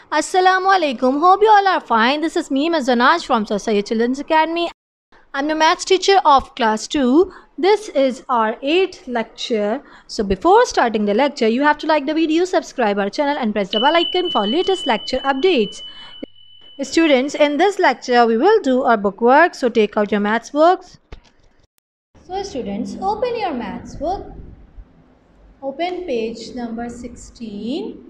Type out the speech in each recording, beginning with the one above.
Assalamualaikum. Hope you all are fine. This is me, Ms. Zanaj from Sir Syed Children's Academy. I'm the maths teacher of class 2. This is our 8th lecture. So before starting the lecture, you have to like the video, subscribe our channel and press the bell icon for latest lecture updates. Students, in this lecture, we will do our book work. So take out your maths books. So students, open your maths book. Open page number 16.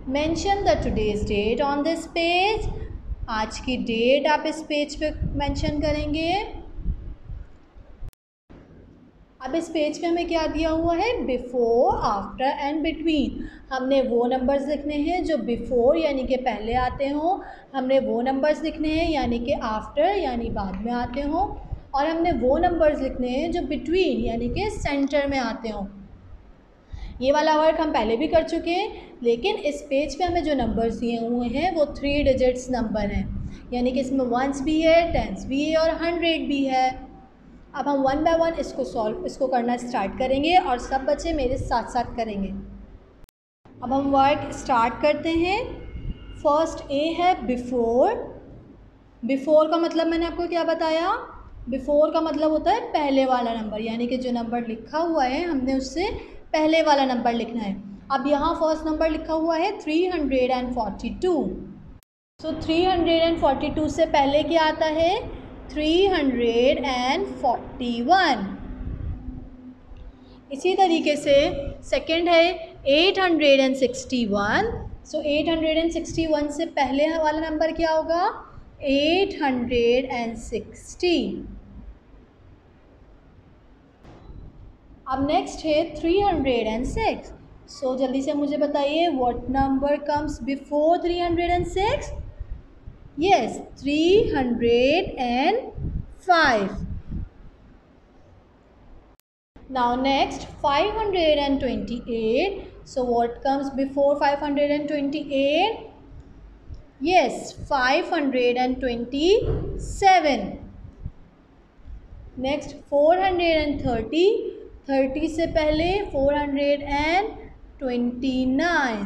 Mention the today's date on this page. आज की date आप इस page पे mention करेंगे. अब इस page पे हमें क्या दिया हुआ है? Before, after and between. हमने वो नंबर्स लिखने हैं जो बिफोर यानी कि पहले आते हों, हमने वो नंबर्स लिखने हैं यानी कि आफ्टर यानी बाद में आते हों, और हमने वो नंबर्स लिखने हैं जो बिटवीन यानी कि सेंटर में आते हों. ये वाला वर्क हम पहले भी कर चुके हैं, लेकिन इस पेज पे हमें जो नंबर्स दिए हुए हैं वो 3 डिजिट्स नंबर हैं, यानी कि इसमें वंस भी है, टेंस भी है और 100 भी है. अब हम वन बाय वन इसको करना स्टार्ट करेंगे और सब बच्चे मेरे साथ साथ करेंगे. अब हम वर्क स्टार्ट करते हैं. फर्स्ट ए है बिफोर. बिफोर का मतलब मैंने आपको क्या बताया? बिफोर का मतलब होता है पहले वाला नंबर, यानी कि जो नंबर लिखा हुआ है हमने उससे पहले वाला नंबर लिखना है. अब यहाँ फर्स्ट नंबर लिखा हुआ है 342. सो 342 से पहले क्या आता है? 341. इसी तरीके से सेकंड है 861. सो 861 से पहले वाला नंबर क्या होगा? 860. अब नेक्स्ट है 306. सो जल्दी से मुझे बताइए what number comes before 306? Yes, 305. Now next 528. So what comes before 528? Yes, 527. Next 430. 30 से पहले 429.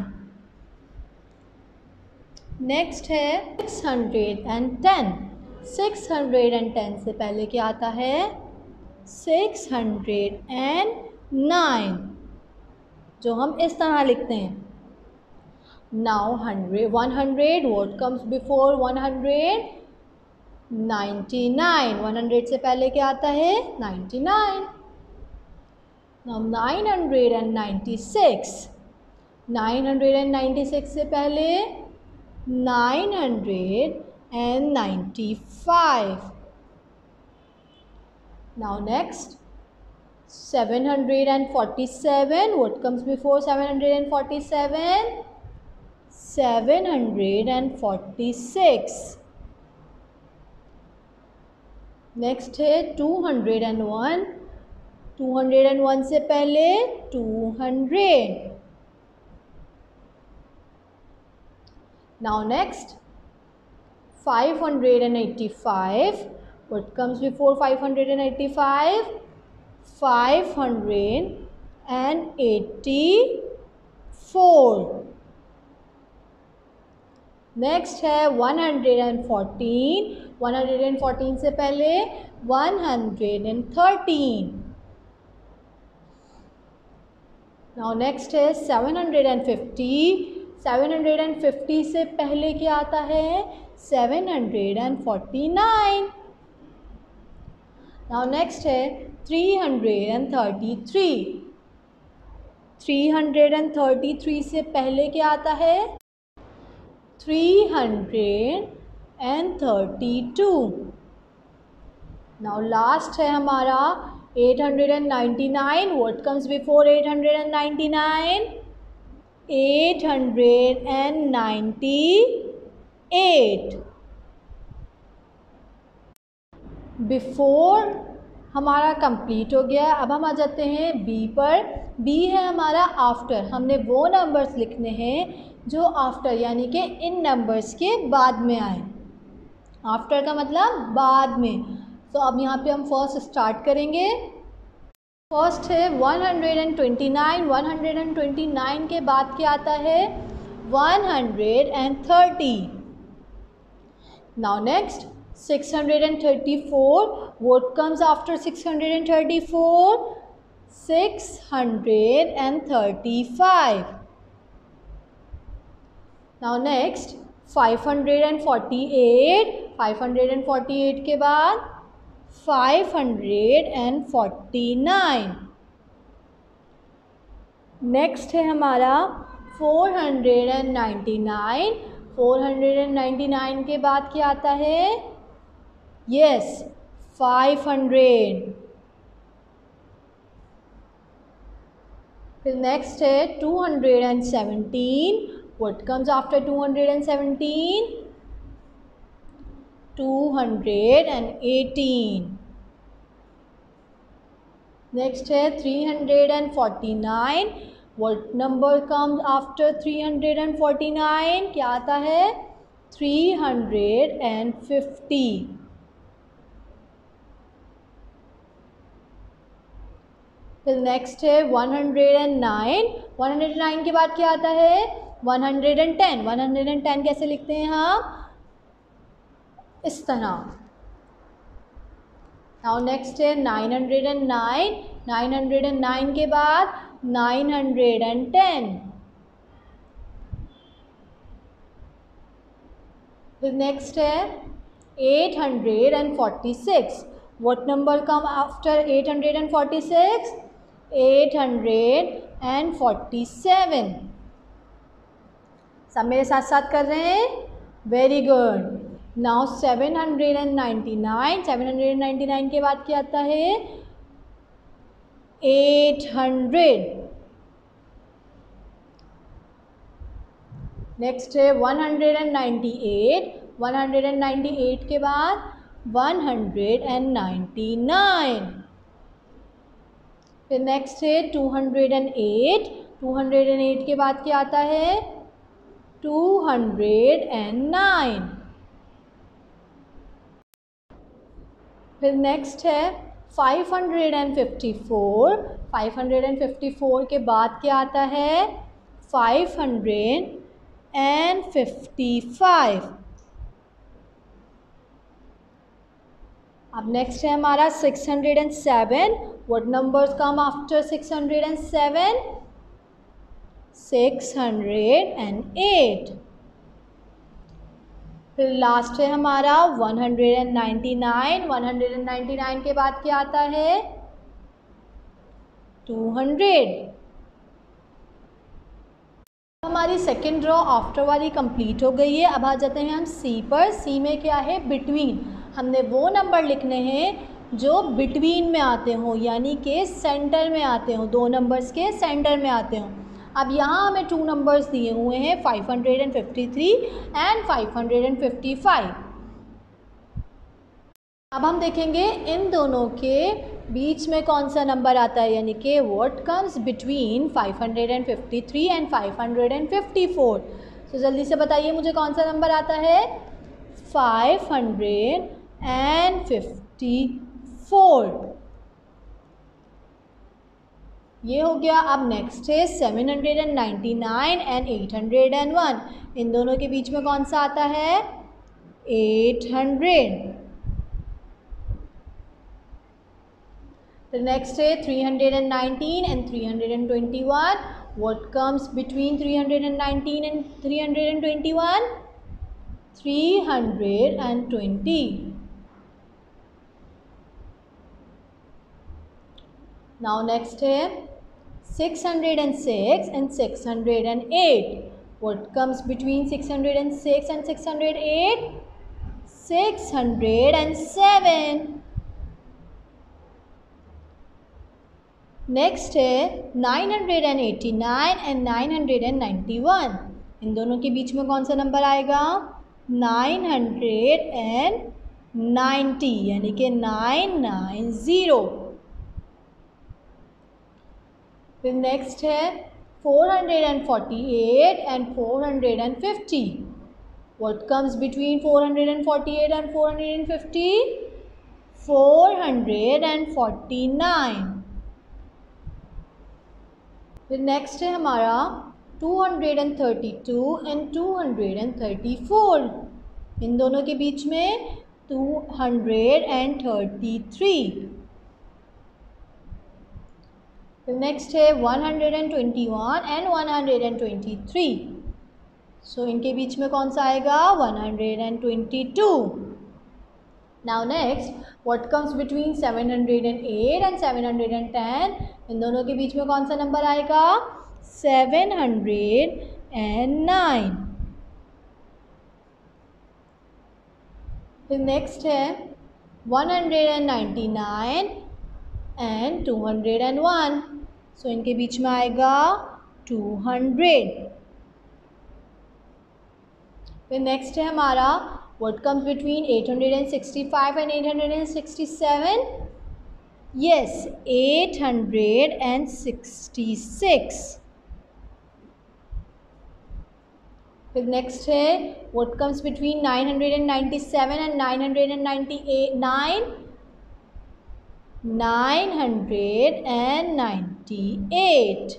नेक्स्ट है 610. 610 से पहले क्या आता है? 609, जो हम इस तरह लिखते हैं. नाउ 100. What comes before 100? 99. 100 से पहले क्या आता है? 99. Now 996. 996 से पहले 995. Now next 747. What comes before 747? 746. Next है 201. 201 से पहले 200. Now next 585. What comes before 585? 584. Next है 114. 114 से पहले 113. नाउ नेक्स्ट है 750. 750 से पहले क्या आता है? 749. नाउ नेक्स्ट है 333. 333 से पहले क्या आता है? 332. नाउ लास्ट है हमारा 899. What comes before 899? 898. बिफोर हमारा कंप्लीट हो गया. अब हम आ जाते हैं बी पर. बी है हमारा आफ्टर. हमने वो नंबर्स लिखने हैं जो आफ्टर यानी कि इन नंबर्स के बाद में आए. आफ्टर का मतलब बाद में. तो अब यहाँ पे हम फर्स्ट स्टार्ट करेंगे. फर्स्ट है 129. 129 के बाद क्या आता है? 130. Now next 634. What comes after 634? 635. Now next 548. 548 के बाद 549. नेक्स्ट है हमारा 499. 499 के बाद क्या आता है? यस, 500. फिर नेक्स्ट है 217. What comes after 217? 218. नेक्स्ट है 349. What number comes after 349? क्या आता है? 350. फिर नेक्स्ट है 109. 109 के बाद क्या आता है? 110. 110 कैसे लिखते हैं हम? इस तरह. नाउ नेक्स्ट है 909. 909 के बाद 910. फिर नेक्स्ट है 846. What number come after 846? 847. सब मेरे साथ साथ कर रहे हैं? Very good. नाउ 799. 799 के बाद क्या आता है? 800. नेक्स्ट है 198. 198 के बाद 199. फिर नेक्स्ट है 208. 208 के बाद क्या आता है? 209. फिर नेक्स्ट है 554. 554 के बाद क्या आता है? 555. अब नेक्स्ट है हमारा 607. What numbers come after 607? 608. फिर लास्ट है हमारा 199. 199 के बाद क्या आता है? 200. हमारी सेकेंड रो आफ्टर वाली कंप्लीट हो गई है. अब आ जाते हैं हम सी पर. सी में क्या है? बिटवीन. हमने वो नंबर लिखने हैं जो बिटवीन में आते हों, यानी कि सेंटर में आते हों, दो नंबर्स के सेंटर में आते हों. अब यहाँ हमें टू नंबर्स दिए हुए हैं 553 एंड 555. अब हम देखेंगे इन दोनों के बीच में कौन सा नंबर आता है, यानी कि व्हाट कम्स बिटवीन 553 एंड 554. तो जल्दी से बताइए मुझे कौन सा नंबर आता है? 554. ये हो गया. अब नेक्स्ट है 799 एंड 801. इन दोनों के बीच में कौन सा आता है? 800. फिर नेक्स्ट है 319 and 321. What comes between 319 and 321? 320. Now next है 606 and 608. What comes between 606 and 608? 607. Next है 989 एंड 991. इन दोनों के बीच में कौन सा नंबर आएगा? 990, यानी कि 990. फिर नेक्स्ट है 448 and 450. What comes between 448 and 450? 449. फिर नेक्स्ट है हमारा 232 एंड 234, इन दोनों के बीच में 233। फिर नेक्स्ट है 121 एंड 123, सो इनके बीच में कौन सा आएगा? 122। Now next, what comes between 708 and 710, इन दोनों के बीच में कौन सा नंबर आएगा? 709। फिर नेक्स्ट है 199 एंड 201, सो इनके बीच में आएगा 200। फिर नेक्स्ट है हमारा what comes between 865 and 867, yes 866। फिर नेक्स्ट है what comes between 997 and 998, 998।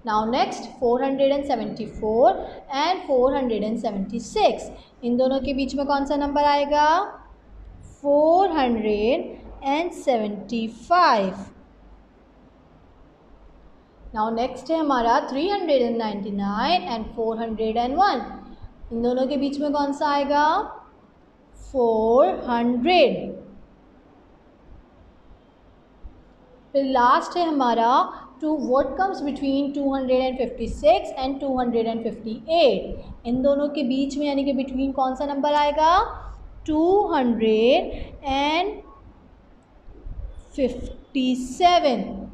Now next 474 and 476, इन दोनों के बीच में कौन सा नंबर आएगा? 475। Now next है हमारा 399 and 401, इन दोनों के बीच में कौन सा आएगा? 400। फिर लास्ट है हमारा व्हाट कम्स बिटवीन 256 एंड 258, इन दोनों के बीच में यानी कि बिटवीन कौन सा नंबर आएगा? 257।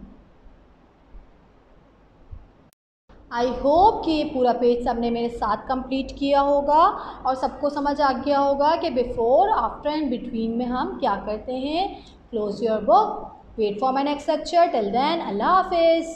आई होप कि ये पूरा पेज सबने मेरे साथ कंप्लीट किया होगा और सबको समझ आ गया होगा कि बिफोर, आफ्टर एंड बिटवीन में हम क्या करते हैं। Close your book, wait for my next lecture, till then अल्लाह हाफिज़।